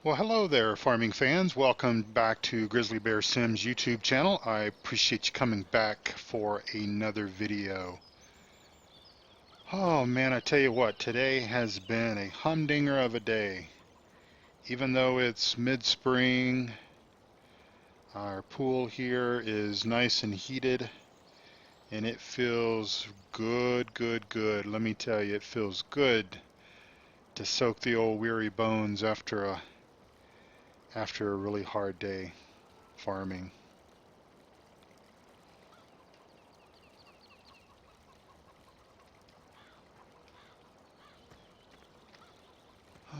Well, hello there, farming fans. Welcome back to Grizzly Bear Sims YouTube channel. I appreciate you coming back for another video. Oh man, I tell you what, today has been a humdinger of a day. Even though it's mid-spring, our pool here is nice and heated, and it feels good, good, good. Let me tell you, it feels good to soak the old weary bones after a really hard day farming.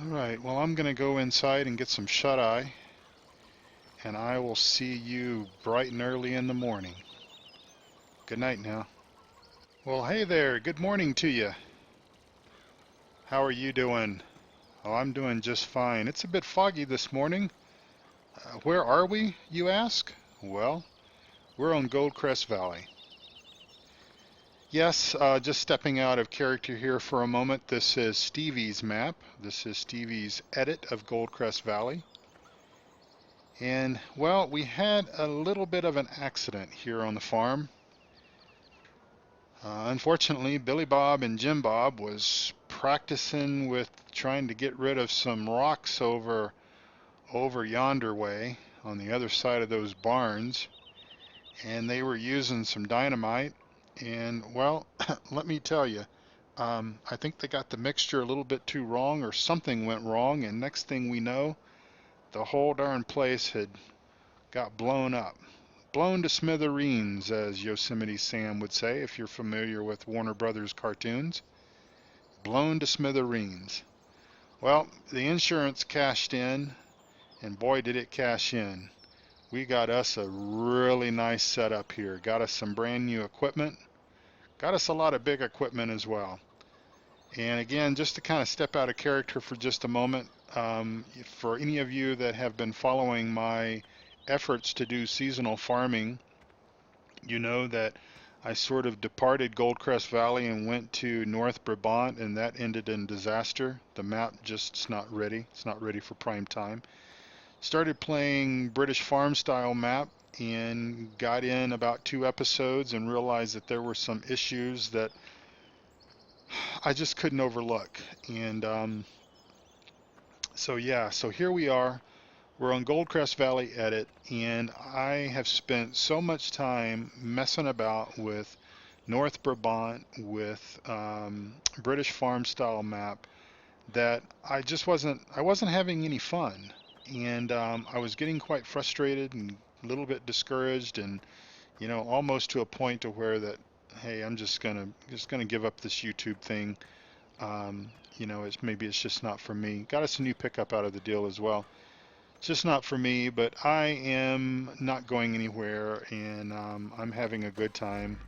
Alright, well I'm going to go inside and get some shut-eye, and I will see you bright and early in the morning. Good night now. Well, hey there, good morning to you. How are you doing? Oh, I'm doing just fine. It's a bit foggy this morning. Where are we, you ask? Well, we're on Goldcrest Valley. Yes, just stepping out of character here for a moment. This is Stevie's map. This is Stevie's edit of Goldcrest Valley. And, well, we had a little bit of an accident here on the farm. Unfortunately, Billy Bob and Jim Bob was practicing with trying to get rid of some rocks over yonder way on the other side of those barns. And they were using some dynamite. And, well, let me tell you, I think they got the mixture a little bit too wrong, or something went wrong, and next thing we know, the whole darn place had got blown up. Blown to smithereens, as Yosemite Sam would say, if you're familiar with Warner Brothers cartoons. Blown to smithereens. Well, the insurance cashed in, and boy did it cash in. We got us a really nice setup here. Got us some brand new equipment. Got us a lot of big equipment as well. And again, just to kind of step out of character for just a moment, for any of you that have been following my efforts to do seasonal farming, you know that I sort of departed Goldcrest Valley and went to North Brabant, and that ended in disaster. The map just's not ready. It's not ready for prime time. Started playing British farm style map and got in about 2 episodes and realized that there were some issues that I just couldn't overlook. And so yeah, so here we are. We're on Goldcrest Valley Edit, and I have spent so much time messing about with North Brabant, with British farm style map, that I wasn't having any fun. And I was getting quite frustrated and a little bit discouraged, and almost to a point to where that, hey, I'm just gonna give up this YouTube thing. Maybe it's just not for me. Got us a new pickup out of the deal as well. It's just not for me, but I am not going anywhere, and I'm having a good time.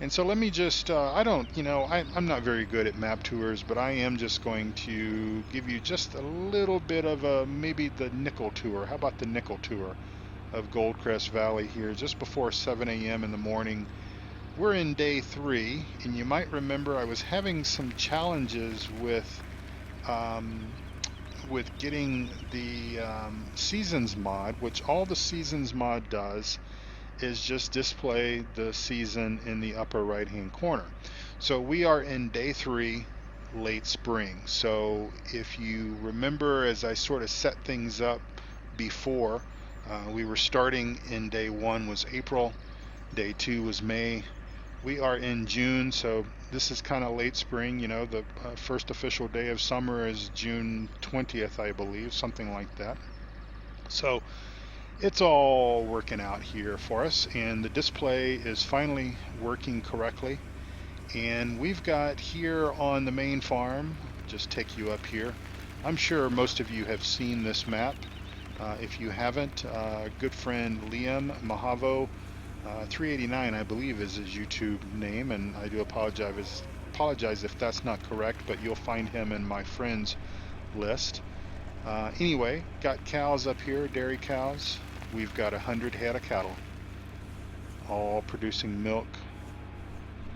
And so let me just, I'm not very good at map tours, but I am just going to give you just a little bit of maybe the nickel tour. How about the nickel tour of Goldcrest Valley here, just before 7 a.m. in the morning. We're in day 3, and you might remember I was having some challenges with getting the Seasons mod, which all the Seasons mod does is just display the season in the upper right hand corner. So we are in day 3, late spring. So if you remember, as I sort of set things up before, we were starting in day 1 was April, day 2 was May. We are in June, so this is kind of late spring. The first official day of summer is June 20th, I believe, something like that. So it's all working out here for us, and the display is finally working correctly. And we've got here on the main farm, just take you up here. I'm sure most of you have seen this map. If you haven't, good friend Liam Mahavo 389, I believe, is his YouTube name, and I do apologize if that's not correct, but you'll find him in my friends list. Anyway, got cows up here, dairy cows. We've got 100 head of cattle, all producing milk.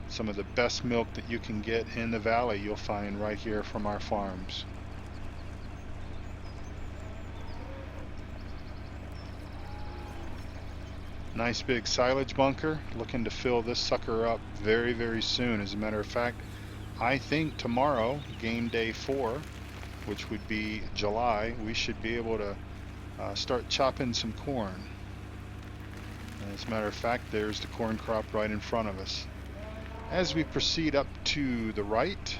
Some of the best milk that you can get in the valley you'll find right here from our farms. Nice big silage bunker. Looking to fill this sucker up very, very soon. As a matter of fact, I think tomorrow, game day 4, which would be July, we should be able to start chopping some corn. As a matter of fact, there's the corn crop right in front of us. As we proceed up to the right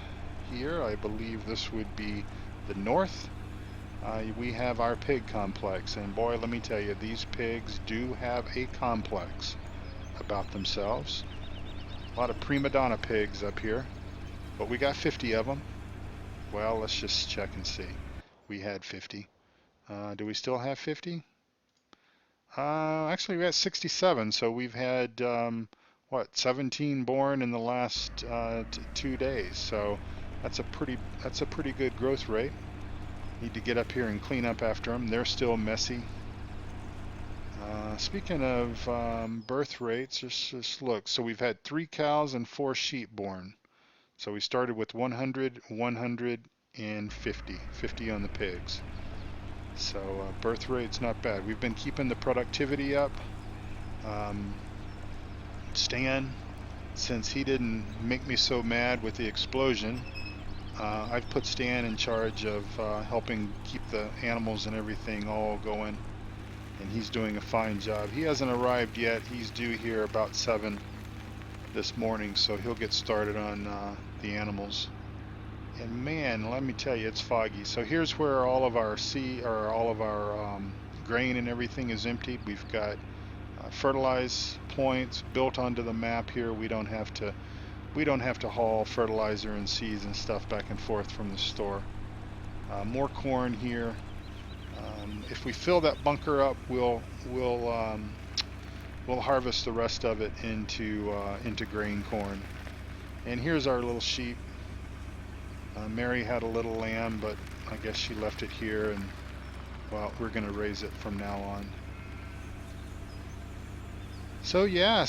here, I believe this would be the north, we have our pig complex. And boy, let me tell you, these pigs do have a complex about themselves. A lot of prima donna pigs up here, but we got 50 of them. Well, let's just check and see. We had 50. Do we still have 50? Actually, we got 67, so we've had, what, 17 born in the last 2 days. So that's a pretty good growth rate. Need to get up here and clean up after them. They're still messy. Speaking of birth rates, just look. So we've had 3 cows and 4 sheep born. So we started with 100, 100, and 50 on the pigs. So birth rate's not bad. We've been keeping the productivity up. Stan, since he didn't make me so mad with the explosion, I've put Stan in charge of helping keep the animals and everything all going, and he's doing a fine job. He hasn't arrived yet. He's due here about 7 this morning, so he'll get started on the animals. And man, let me tell you, it's foggy. So here's where all of our grain and everything is emptied. We've got fertilize points built onto the map here. We don't have to haul fertilizer and seeds and stuff back and forth from the store. More corn here. If we fill that bunker up, we'll harvest the rest of it into grain corn. And here's our little sheep. Mary had a little lamb, but I guess she left it here, and well, we're going to raise it from now on. So yeah,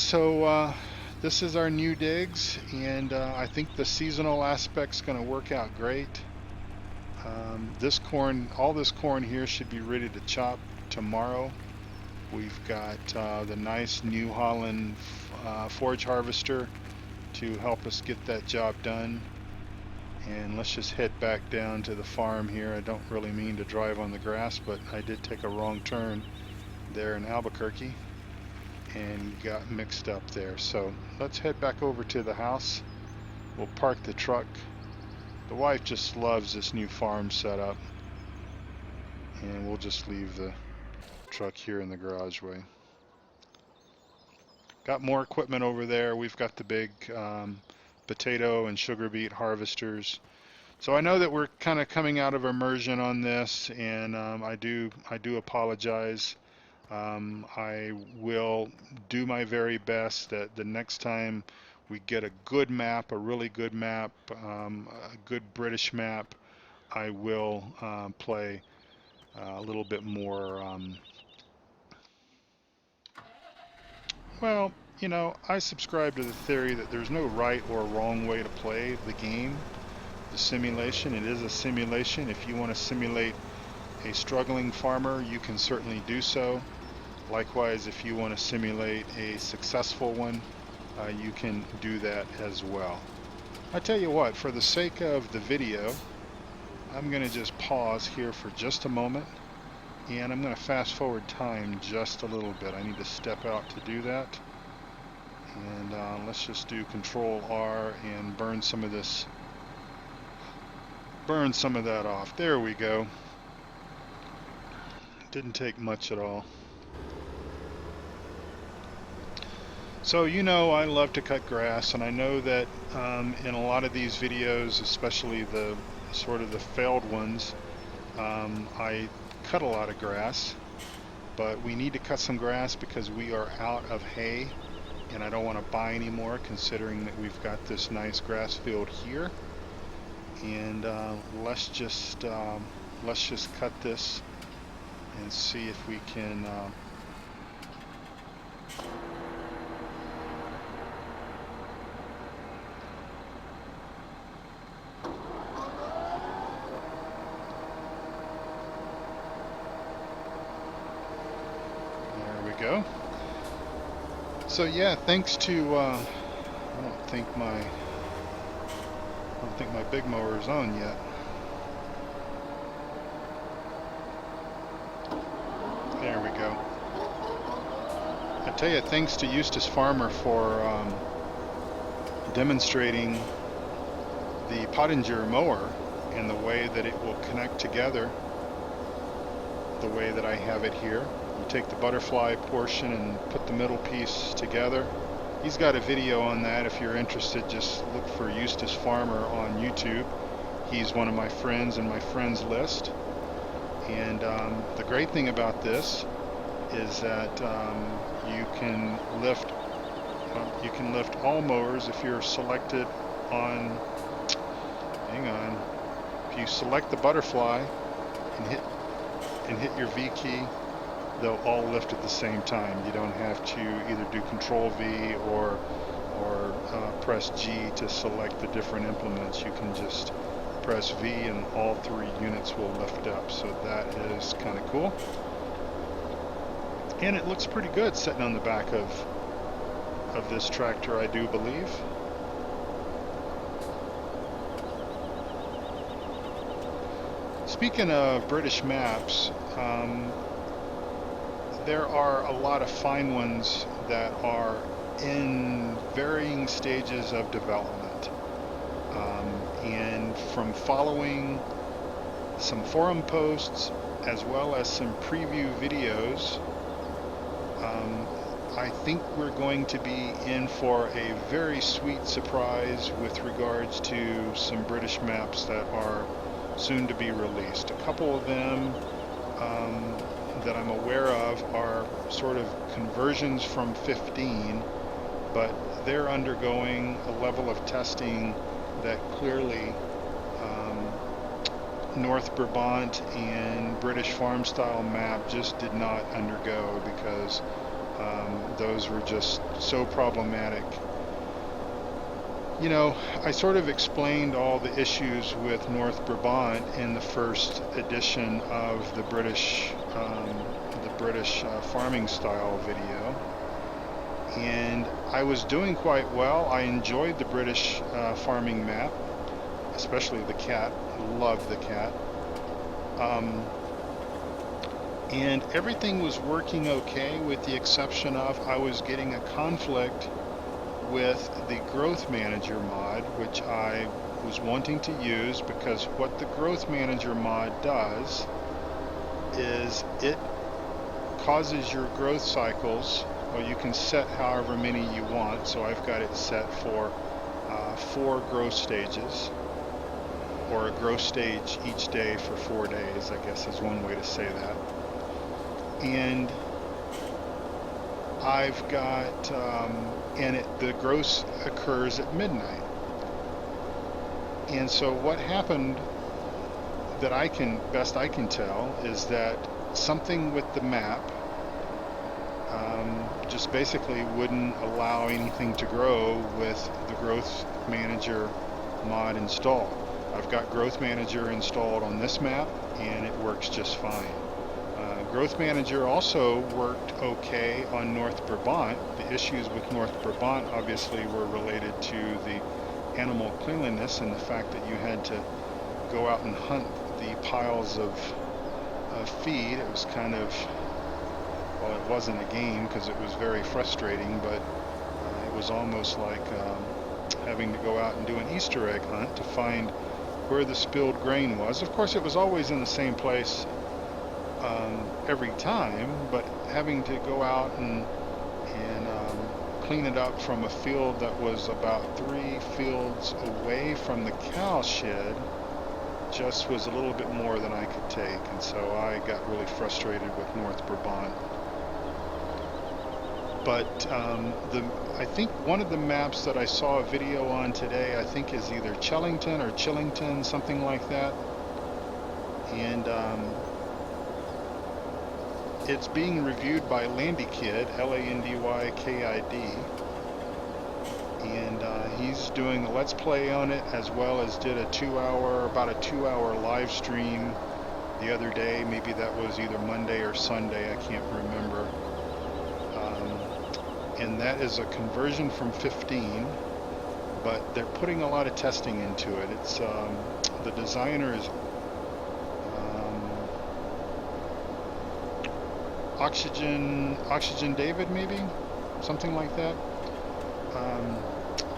this is our new digs, and I think the seasonal aspect's going to work out great. All this corn here should be ready to chop tomorrow. We've got the nice New Holland forage harvester to help us get that job done. And let's just head back down to the farm here. I don't really mean to drive on the grass, but I did take a wrong turn there in Albuquerque and got mixed up there. So let's head back over to the house. We'll park the truck. The wife just loves this new farm setup, and we'll just leave the truck here in the garageway. Got more equipment over there. We've got the big potato and sugar beet harvesters. So I know that we're kind of coming out of immersion on this, and I do apologize. I will do my very best that the next time we get a good map, a really good map, a good British map, I will play a little bit more. Well, you know, I subscribe to the theory that there's no right or wrong way to play the game, the simulation. It is a simulation. If you want to simulate a struggling farmer, you can certainly do so. Likewise, if you want to simulate a successful one, you can do that as well. I tell you what, for the sake of the video, I'm going to just pause here for just a moment, and I'm going to fast forward time just a little bit. I need to step out to do that. And let's just do Control R and burn some of that off. There we go. Didn't take much at all. So you know I love to cut grass, and I know that in a lot of these videos, especially the sort of the failed ones, I cut a lot of grass, but we need to cut some grass because we are out of hay, and I don't want to buy any more, considering that we've got this nice grass field here. And let's just cut this and see if we can go. So yeah, thanks to I don't think my big mower is on yet. There we go. I tell you, thanks to Eustace Farmer for demonstrating the Pottinger mower and the way that it will connect together the way that I have it here. You take the butterfly portion and put the middle piece together. He's got a video on that. If you're interested, just look for Eustace Farmer on YouTube. He's one of my friends in my friends list. And the great thing about this is that you can lift all mowers if you're selected on. Hang on. If you select the butterfly and hit your V key, they'll all lift at the same time. You don't have to either do Control V or press G to select the different implements. You can just press V and all three units will lift up. So that is kind of cool. And it looks pretty good sitting on the back of this tractor, I do believe. Speaking of British maps, there are a lot of fine ones that are in varying stages of development. And from following some forum posts as well as some preview videos, I think we're going to be in for a very sweet surprise with regards to some British maps that are soon to be released. A couple of them that I'm aware of are sort of conversions from 15, but they're undergoing a level of testing that clearly North Brabant and British farm style map just did not undergo, because those were just so problematic. You know, I sort of explained all the issues with North Brabant in the first edition of the British farming style video, and I was doing quite well. I enjoyed the British farming map, especially the cat. I loved the cat. And everything was working okay, with the exception of I was getting a conflict with the Growth Manager mod, which I was wanting to use, because what the Growth Manager mod does is it causes your growth cycles, well, you can set however many you want, so I've got it set for 4 growth stages, or a growth stage each day for 4 days, I guess is one way to say that. And I've got, the growth occurs at midnight. And so what happened, that best I can tell, is that something with the map just basically wouldn't allow anything to grow with the Growth Manager mod installed. I've got Growth Manager installed on this map, and it works just fine. Growth Manager also worked okay on North Brabant. The issues with North Brabant obviously were related to the animal cleanliness and the fact that you had to go out and hunt the piles of feed. It was kind of, well, it wasn't a game because it was very frustrating, but it was almost like having to go out and do an Easter egg hunt to find where the spilled grain was. Of course, it was always in the same place every time, but having to go out and clean it up from a field that was about 3 fields away from the cow shed just was a little bit more than I could take, and so I got really frustrated with North Brabant. But I think one of the maps that I saw a video on today, I think is either Chellington or Chillington, something like that, and it's being reviewed by Landykid, Landykid, and he's doing a Let's Play on it, as well as did about a 2-hour live stream the other day. Maybe that was either Monday or Sunday, I can't remember. and that is a conversion from 15, but they're putting a lot of testing into it. It's the designer is Oxygen David, maybe something like that,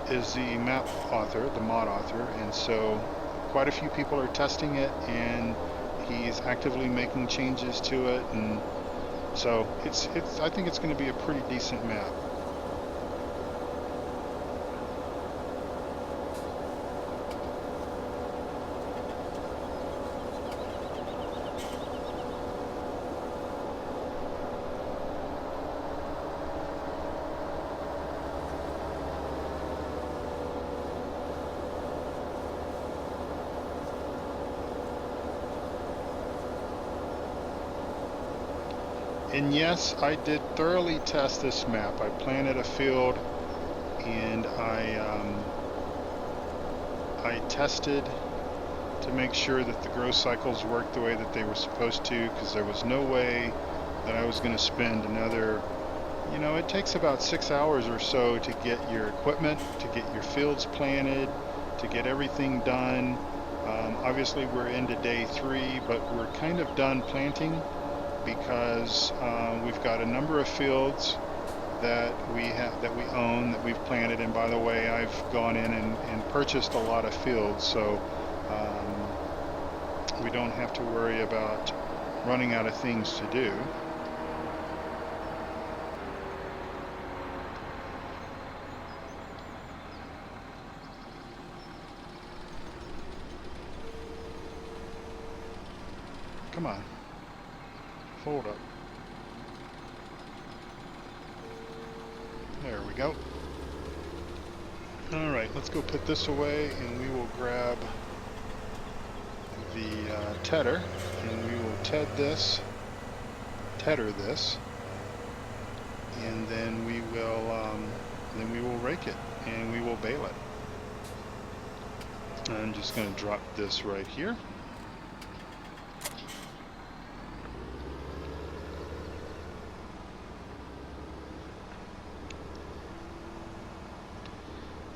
is the map author, the mod author, and so quite a few people are testing it, and he's actively making changes to it, and so it's I think it's going to be a pretty decent map. And yes, I did thoroughly test this map. I planted a field, and I tested to make sure that the growth cycles worked the way that they were supposed to, because there was no way that I was going to spend another, it takes about 6 hours or so to get your equipment, to get your fields planted, to get everything done. Obviously we're into day 3, but we're kind of done planting, because we've got a number of fields that we own, that we've planted. And by the way, I've gone in and purchased a lot of fields, so we don't have to worry about running out of things to do. Come on, fold up. There we go. All right, let's go put this away, and we will grab the tedder, and we will tedder this, and then we will rake it, and we will bale it. I'm just going to drop this right here.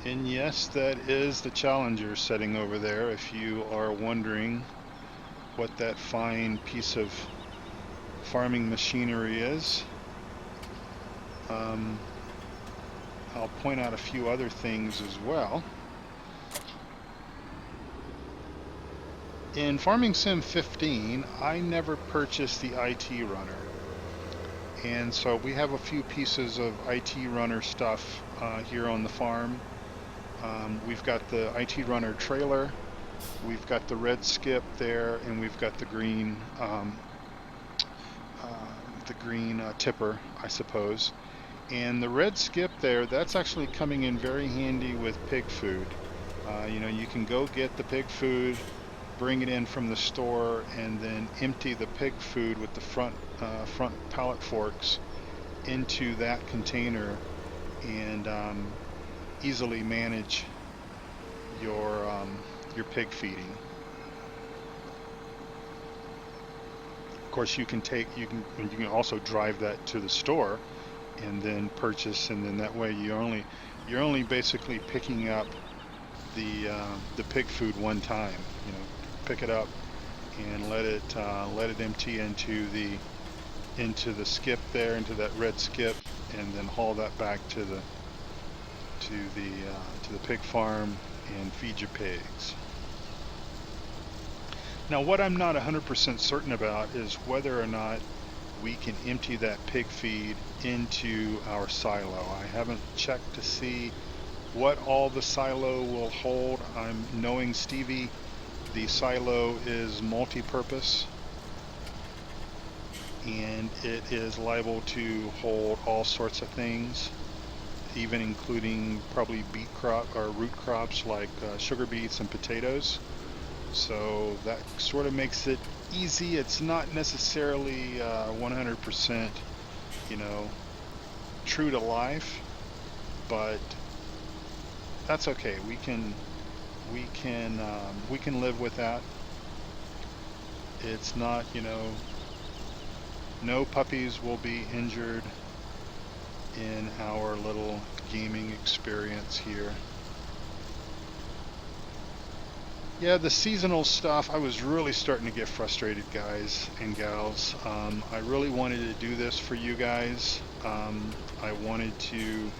And yes, that is the Challenger sitting over there, if you are wondering what that fine piece of farming machinery is. I'll point out a few other things as well. In Farming Sim 15, I never purchased the IT runner. And so we have a few pieces of IT runner stuff here on the farm. We've got the IT runner trailer, we've got the red skip there, and we've got the green tipper, I suppose. And the red skip there, that's actually coming in very handy with pig food. You can go get the pig food, bring it in from the store, and then empty the pig food with the front pallet forks into that container, and easily manage your pig feeding. Of course, you can also drive that to the store and then purchase, and then that way you're only basically picking up the pig food one time. Pick it up and let it empty into the skip there, into that red skip, and then haul that back to the pig farm and feed your pigs. Now, what I'm not 100% certain about is whether or not we can empty that pig feed into our silo. I haven't checked to see what all the silo will hold. I'm knowing Stevie, the silo is multi-purpose, and it is liable to hold all sorts of things, even including probably beet crop or root crops like sugar beets and potatoes. So that sort of makes it easy. It's not necessarily 100%, true to life, but that's okay. We can live with that. It's not, no puppies will be injured. in our little gaming experience here. Yeah, the seasonal stuff, I was really starting to get frustrated, guys and gals. I really wanted to do this for you guys. I wanted to,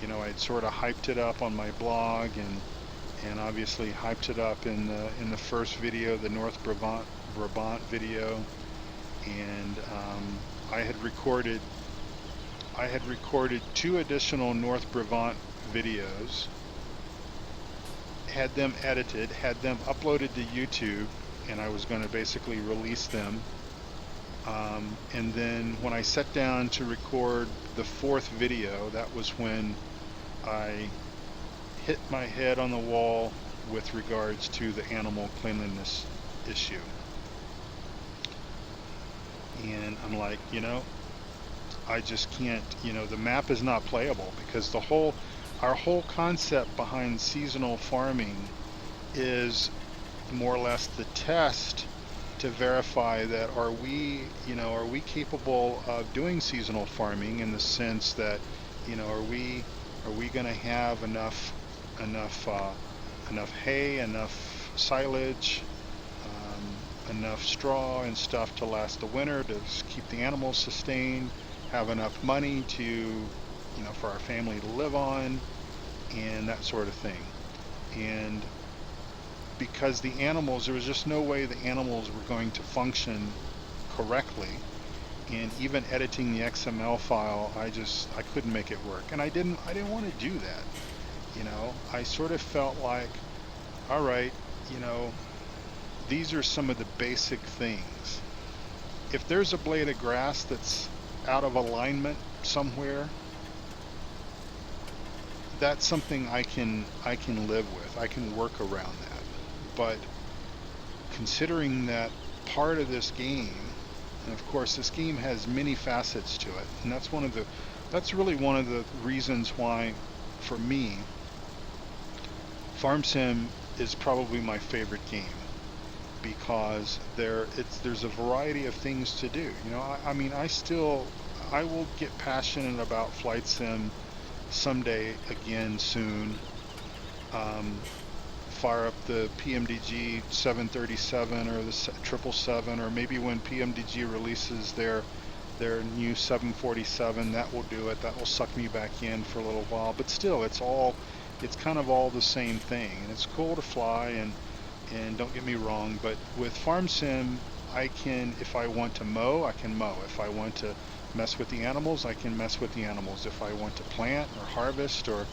I'd sort of hyped it up on my blog and obviously hyped it up in the first video, the North Brabant video, and I had recorded 2 additional North Brabant videos, had them edited, had them uploaded to YouTube, and I was going to basically release them. And then when I sat down to record the 4th video, that was when I hit my head on the wall with regards to the animal cleanliness issue. And I'm like, I just can't, the map is not playable, because our whole concept behind seasonal farming is more or less the test to verify that are we capable of doing seasonal farming, in the sense that, are we going to have enough hay, enough silage, enough straw and stuff to last the winter, to keep the animals sustained, have enough money to, for our family to live on, and that sort of thing. And because the animals, there was just no way the animals were going to function correctly, and even editing the XML file, I couldn't make it work, and I didn't want to do that. I sort of felt like, all right, these are some of the basic things. If there's a blade of grass that's out of alignment somewhere, that's something I can live with. I can work around that. But considering that part of this game, and of course this game has many facets to it, and that's really one of the reasons why, for me, Farm Sim is probably my favorite game, because there's a variety of things to do. I will get passionate about Flight Sim someday again soon. Fire up the PMDG 737 or the 777, or maybe when PMDG releases their new 747, that will do it. That will suck me back in for a little while. But still, it's kind of all the same thing, and it's cool to fly, and don't get me wrong, but with Farm Sim, I can, if I want to mow, I can mow. If I want to mess with the animals, I can mess with the animals. If I want to plant or harvest or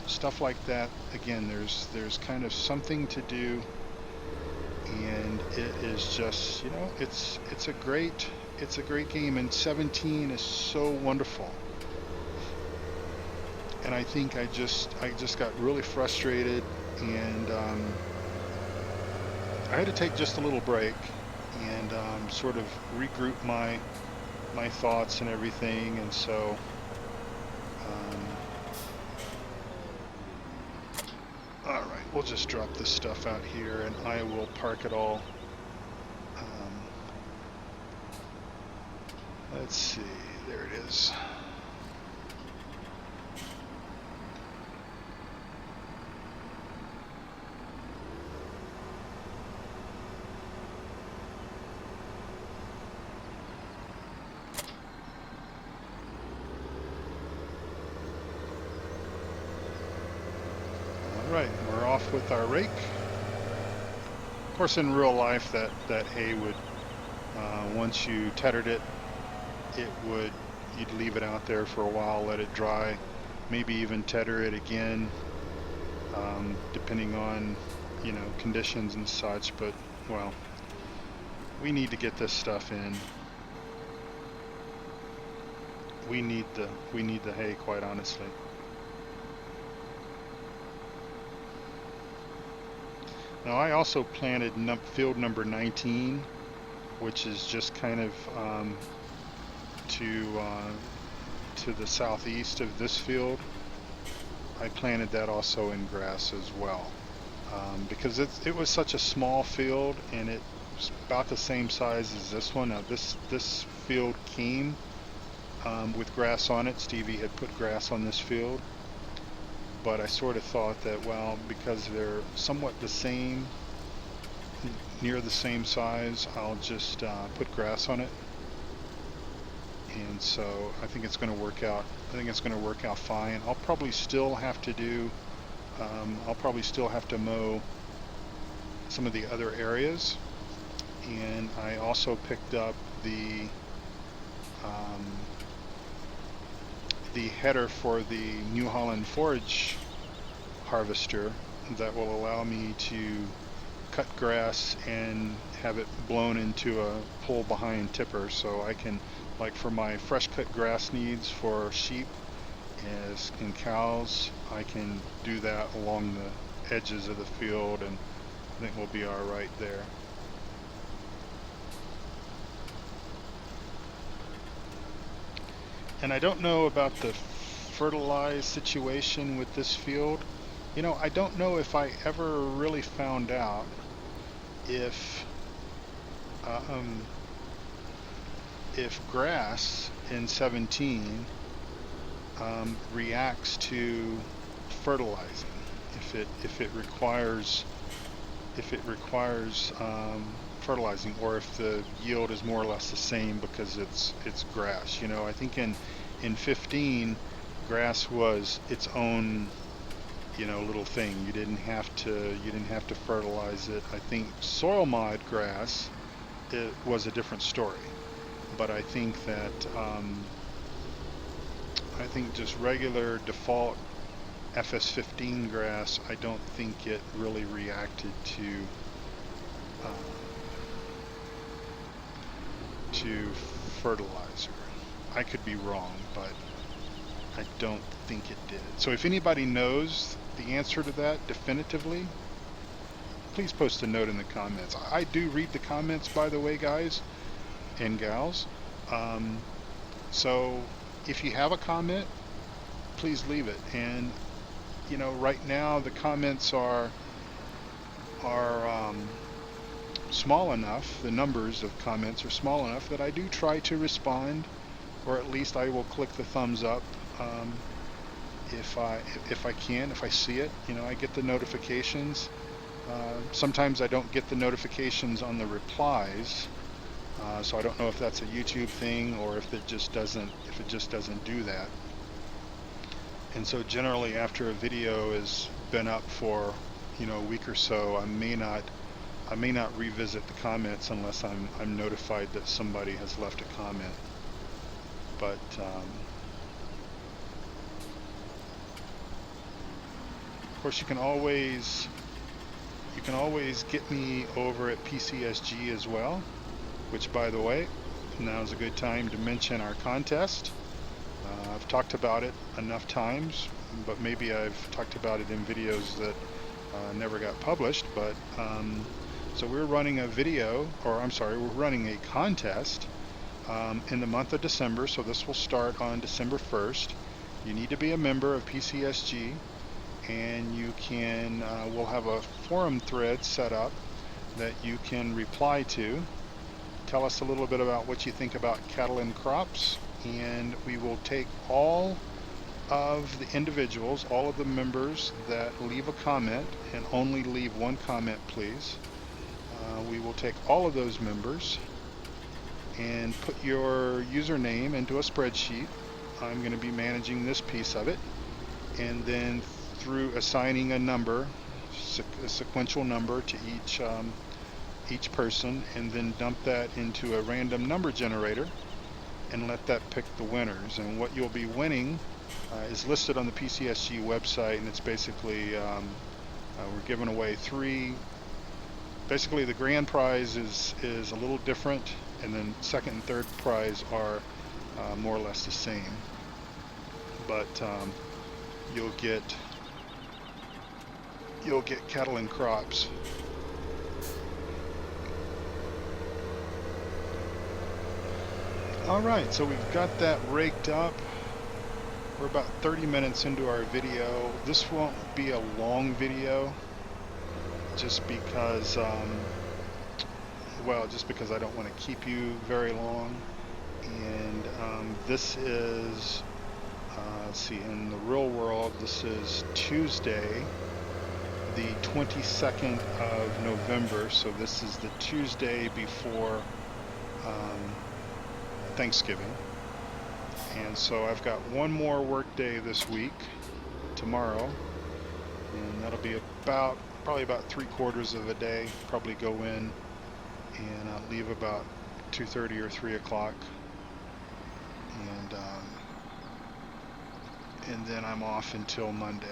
stuff like that, again, there's kind of something to do, and it is just, it's a great game, and 17 is so wonderful. And I think I just got really frustrated, and I had to take just a little break and sort of regroup my thoughts and everything, and so all right, we'll just drop this stuff out here, and I will park it all. Let's see, there it is. Right, we're off with our rake. Of course, in real life, that hay would, once you tethered it, you'd leave it out there for a while, let it dry, maybe even tether it again, depending on, conditions and such. But, well, we need to get this stuff in. We need the hay, quite honestly. Now, I also planted field number 19, which is just kind of to the southeast of this field. I planted that also in grass as well, because it was such a small field, and it was about the same size as this one. Now, this field came with grass on it. Stevie had put grass on this field, but I sort of thought that, well, because they're somewhat the same, near the same size, I'll just put grass on it. And so I think it's going to work out. I think it's going to work out fine. I'll probably still have to do. I'll probably still have to mow some of the other areas. And I also picked up the header for the New Holland forage harvester that will allow me to cut grass and have it blown into a pull behind tipper, so I can, like for my fresh cut grass needs for sheep and cows, I can do that along the edges of the field, and I think we'll be all right there. And I don't know about the fertilized situation with this field. You know, I don't know if I ever really found out if grass in 17 reacts to fertilizing, if it requires fertilizing, or if the yield is more or less the same because it's grass. You know, I think in 15 grass was its own, you know, little thing. You didn't have to fertilize it. I think soil mod grass, it was a different story. But I think that I think just regular default FS15 grass, I don't think it really reacted to fertilizer. I could be wrong, but I don't think it did. So if anybody knows the answer to that definitively, please post a note in the comments. I do read the comments, by the way, guys and gals. So if you have a comment, please leave it. And you know, right now the comments are small enough, the numbers of comments are small enough that I do try to respond, or at least I will click the thumbs up if I can, if I see it. You know, I get the notifications. Sometimes I don't get the notifications on the replies, so I don't know if that's a YouTube thing or if it just doesn't do that. And so generally after a video has been up for, you know, a week or so, I may not revisit the comments unless I'm notified that somebody has left a comment. But of course, you can always get me over at PCSG as well, which, by the way, now is a good time to mention our contest. I've talked about it enough times, but maybe I've talked about it in videos that never got published. But so we're running we're running a contest in the month of December. So this will start on December 1st. You need to be a member of PCSG, and you can, we'll have a forum thread set up that you can reply to. Tell us a little bit about what you think about cattle and crops, and we will take all of the individuals, all of the members that leave a comment, and only leave one comment, please. We will take all of those members and put your username into a spreadsheet. I'm going to be managing this piece of it, and then through assigning a number, a sequential number to each person, and then dump that into a random number generator and let that pick the winners. And what you'll be winning is listed on the PCSG website, and it's basically we're giving away 3. Basically, the grand prize is a little different, and then second and third prize are more or less the same. But you'll get cattle and crops. All right, so we've got that raked up. We're about 30 minutes into our video. This won't be a long video, just because I don't want to keep you very long, and This is, let's see, in the real world, this is Tuesday, the 22nd of November. So this is the Tuesday before Thanksgiving. And so I've got one more work day this week, tomorrow, and that'll be probably about 3/4 of a day. Probably go in and leave about 2:30 or 3 o'clock, and then I'm off until Monday.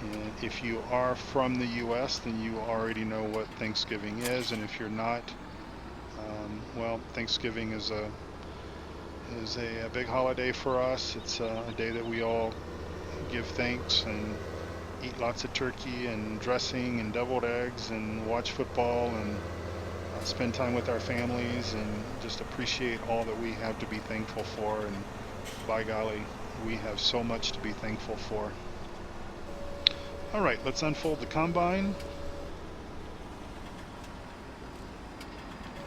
And if you are from the U.S., then you already know what Thanksgiving is, and if you're not, well, Thanksgiving is a big holiday for us. It's a day that we all give thanks and eat lots of turkey and dressing and deviled eggs and watch football and spend time with our families and just appreciate all that we have to be thankful for. And by golly, we have so much to be thankful for. All right, let's unfold the combine,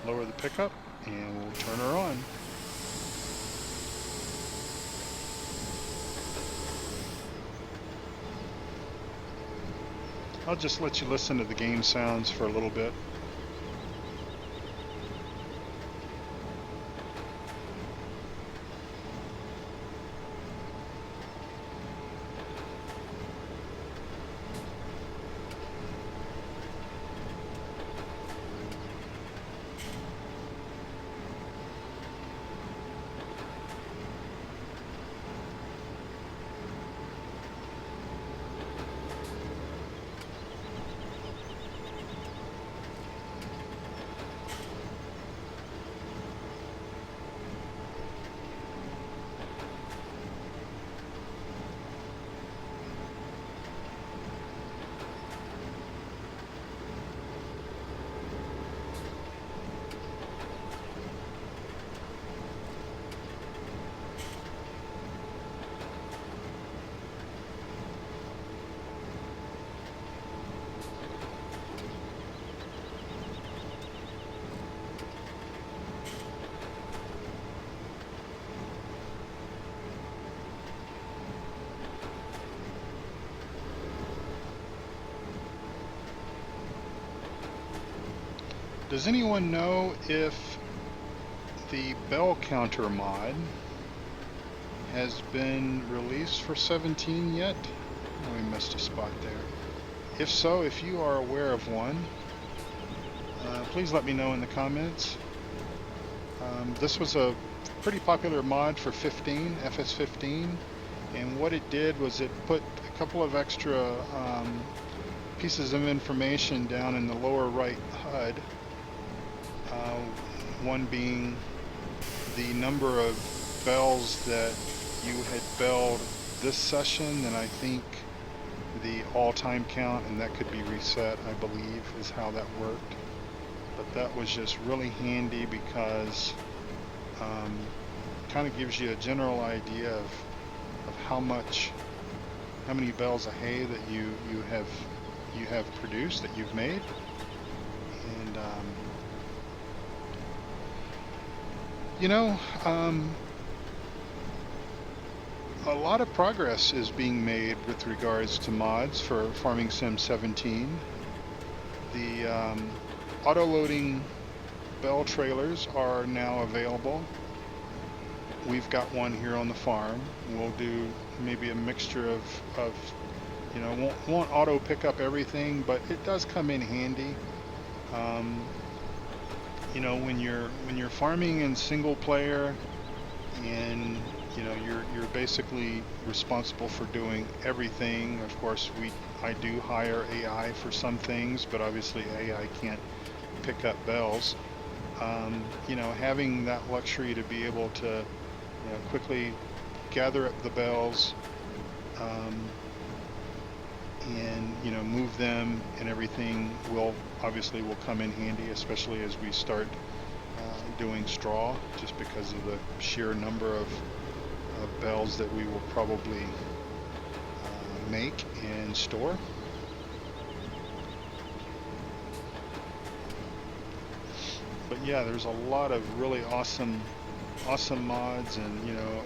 lower the pickup, and we'll turn her on. I'll just let you listen to the game sounds for a little bit. Does anyone know if the bell counter mod has been released for 17 yet? Oh, we missed a spot there. If so, if you are aware of one, please let me know in the comments. This was a pretty popular mod for 15, FS15, and what it did was it put a couple of extra pieces of information down in the lower right HUD. One being the number of bells that you had belled this session, and I think the all-time count, and that could be reset, I believe, is how that worked. But that was just really handy because kind of gives you a general idea of how many bales of hay that you have produced, that you've made. And a lot of progress is being made with regards to mods for Farming Sim 17. The auto-loading bell trailers are now available. We've got one here on the farm. We'll do maybe a mixture of won't auto pick up everything, but it does come in handy. When you're farming in single player, and you're basically responsible for doing everything. Of course, I do hire AI for some things, but obviously AI can't pick up bells. Having that luxury to be able to quickly gather up the bells, and move them and everything will come in handy, especially as we start doing straw, just because of the sheer number of bells that we will probably make and store. But yeah, there's a lot of really awesome mods, and you know,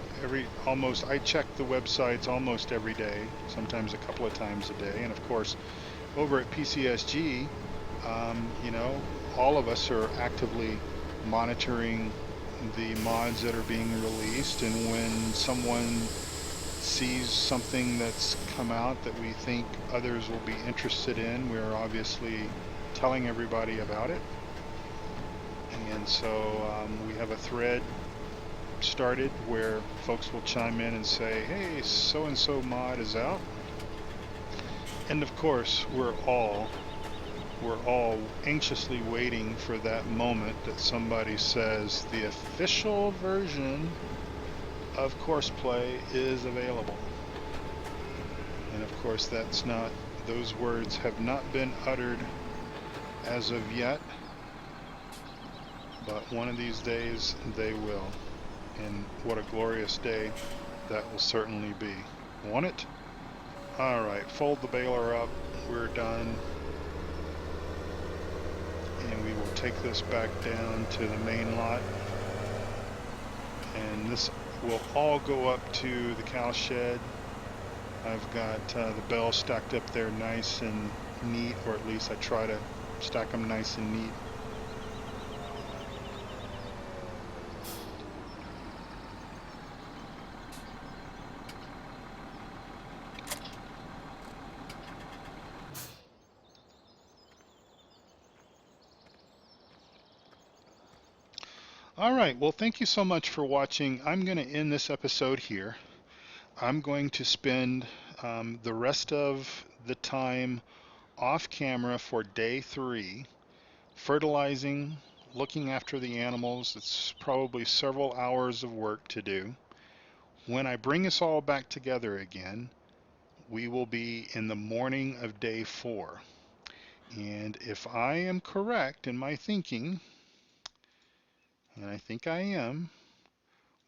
almost I check the websites almost every day, sometimes a couple of times a day. And of course, over at PCSG, you know, all of us are actively monitoring the mods that are being released, and when someone sees something that's come out that we think others will be interested in, we're obviously telling everybody about it. And so we have a thread started where folks will chime in and say, hey, so and so mod is out. And of course, we're all anxiously waiting for that moment that somebody says the official version of Courseplay is available. And of course, those words have not been uttered as of yet, but one of these days they will. And what a glorious day that will certainly be. Want it? All right, fold the baler up. We're done. And we will take this back down to the main lot. And this will all go up to the cow shed. I've got the bales stacked up there nice and neat, or at least I try to stack them nice and neat. All right, well, thank you so much for watching. I'm going to end this episode here. I'm going to spend the rest of the time off camera for day 3, fertilizing, looking after the animals. It's probably several hours of work to do. When I bring us all back together again, we will be in the morning of day 4. And if I am correct in my thinking, and I think I am,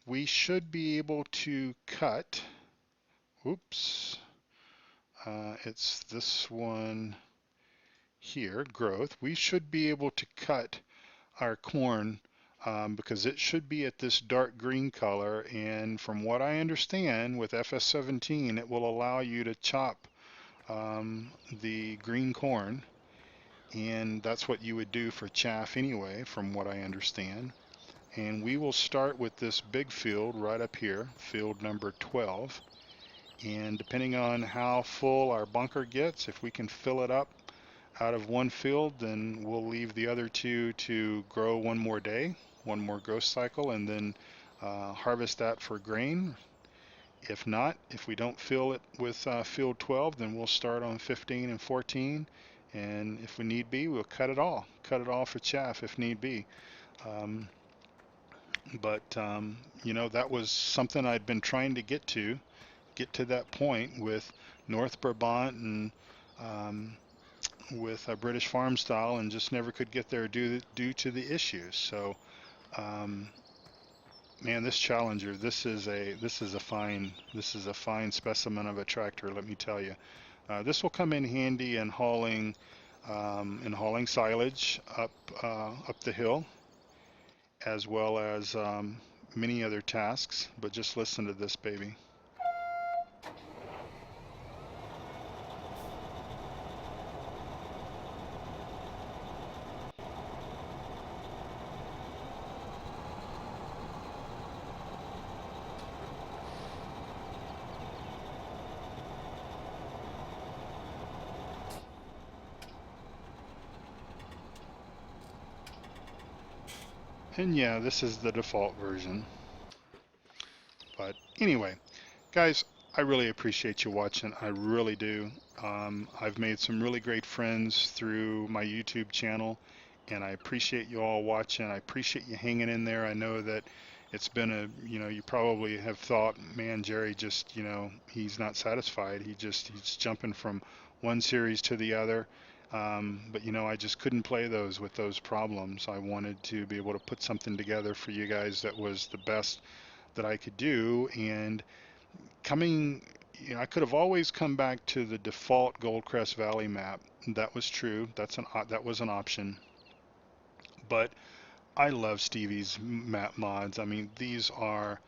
we should be able to cut, oops, it's this one here, growth. We should be able to cut our corn because it should be at this dark green color, and from what I understand with FS17 it will allow you to chop the green corn, and that's what you would do for chaff anyway from what I understand. And we will start with this big field right up here, field number 12, and depending on how full our bunker gets, if we can fill it up out of one field, then we'll leave the other two to grow one more day, one more growth cycle, and then harvest that for grain. If not, if we don't fill it with field 12, then we'll start on 15 and 14, and if we need be, we'll cut it all for chaff if need be. Um, but you know, that was something I'd been trying to get to that point with North Brabant and with a British farm style, and just never could get there due to the issues. So, um, man, this Challenger, this is a fine specimen of a tractor. Let me tell you, this will come in handy in hauling silage up the hill, as well as many other tasks. But just listen to this baby. And yeah, this is the default version. But anyway, guys, I really appreciate you watching. I really do. I've made some really great friends through my YouTube channel, and I appreciate you all watching. I appreciate you hanging in there. I know that it's been you probably have thought, man, Jerry just, he's not satisfied. He's jumping from one series to the other. But I just couldn't play those with those problems. I wanted to be able to put something together for you guys that was the best that I could do. And coming, I could have always come back to the default Goldcrest Valley map. That was true. That was an option. But I love Stevie's map mods. I mean, these are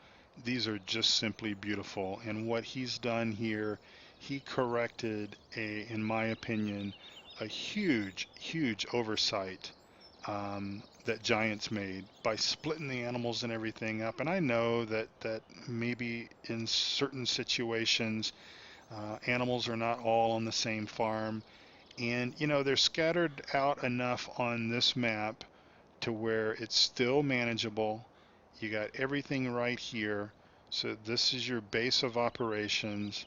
just simply beautiful. And what he's done here, he corrected in my opinion, a huge oversight that Giants made by splitting the animals and everything up. And I know that maybe in certain situations, animals are not all on the same farm, and they're scattered out enough on this map to where it's still manageable. You got everything right here. So this is your base of operations,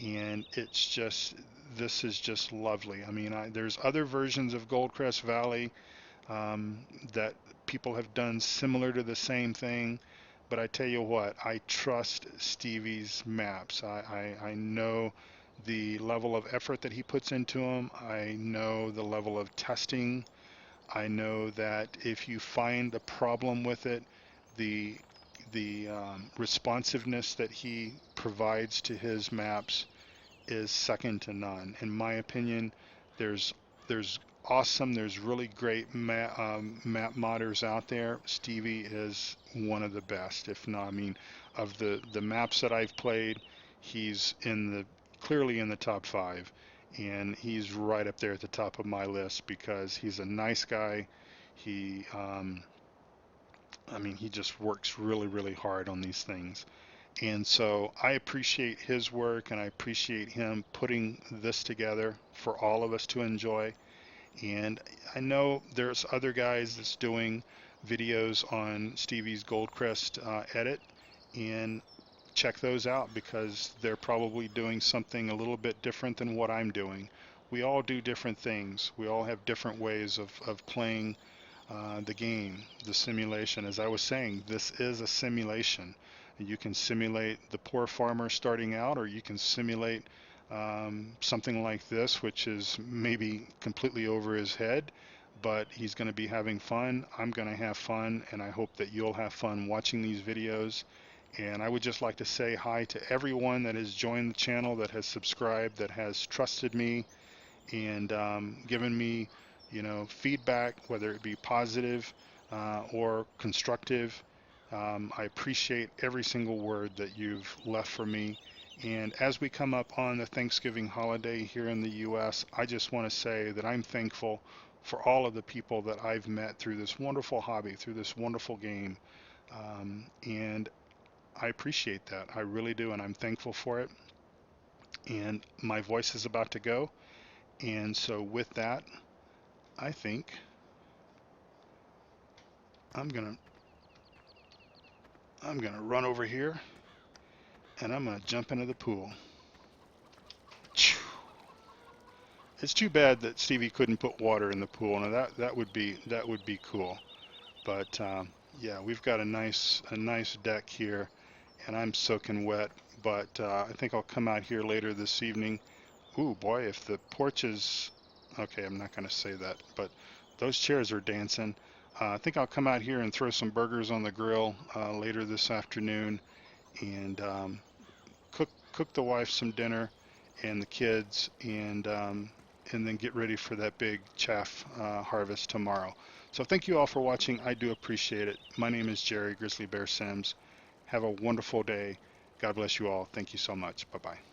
and this is just lovely. I mean, there's other versions of Goldcrest Valley that people have done similar to the same thing, but I tell you what, I trust Stevie's maps. I know the level of effort that he puts into them. I know the level of testing. I know that if you find a problem with it, the responsiveness that he provides to his maps is second to none. In my opinion, there's there's there's really great map modders out there. Stevie is one of the best, if not, I mean, of the maps that I've played, he's clearly in the top five, and he's right up there at the top of my list because he's a nice guy. He, I mean, he just works really hard on these things. And so I appreciate his work, and I appreciate him putting this together for all of us to enjoy. And I know there's other guys that's doing videos on Stevie's Goldcrest edit, and check those out because they're probably doing something a little bit different than what I'm doing. We all do different things. We all have different ways of playing the game, the simulation. As I was saying, this is a simulation. You can simulate the poor farmer starting out, or you can simulate something like this, which is maybe completely over his head, but he's going to be having fun. I'm going to have fun, and I hope that you'll have fun watching these videos. And I would just like to say hi to everyone that has joined the channel, that has subscribed, that has trusted me, and given me, feedback, whether it be positive or constructive. I appreciate every single word that you've left for me. And as we come up on the Thanksgiving holiday here in the U.S., I just want to say that I'm thankful for all of the people that I've met through this wonderful hobby, through this wonderful game. And I appreciate that. I really do, and I'm thankful for it. And my voice is about to go. And so with that, I think I'm gonna run over here, and I'm gonna jump into the pool. It's too bad that Stevie couldn't put water in the pool. Now that would be cool. But yeah, we've got a nice deck here, and I'm soaking wet. But I think I'll come out here later this evening. Ooh boy, if the porch is okay, I'm not going to say that, but those chairs are dancing. I think I'll come out here and throw some burgers on the grill later this afternoon, and cook the wife some dinner and the kids, and then get ready for that big chaff harvest tomorrow. So thank you all for watching. I do appreciate it. My name is Jerry Grizzly Bear Sims. Have a wonderful day. God bless you all. Thank you so much. Bye-bye.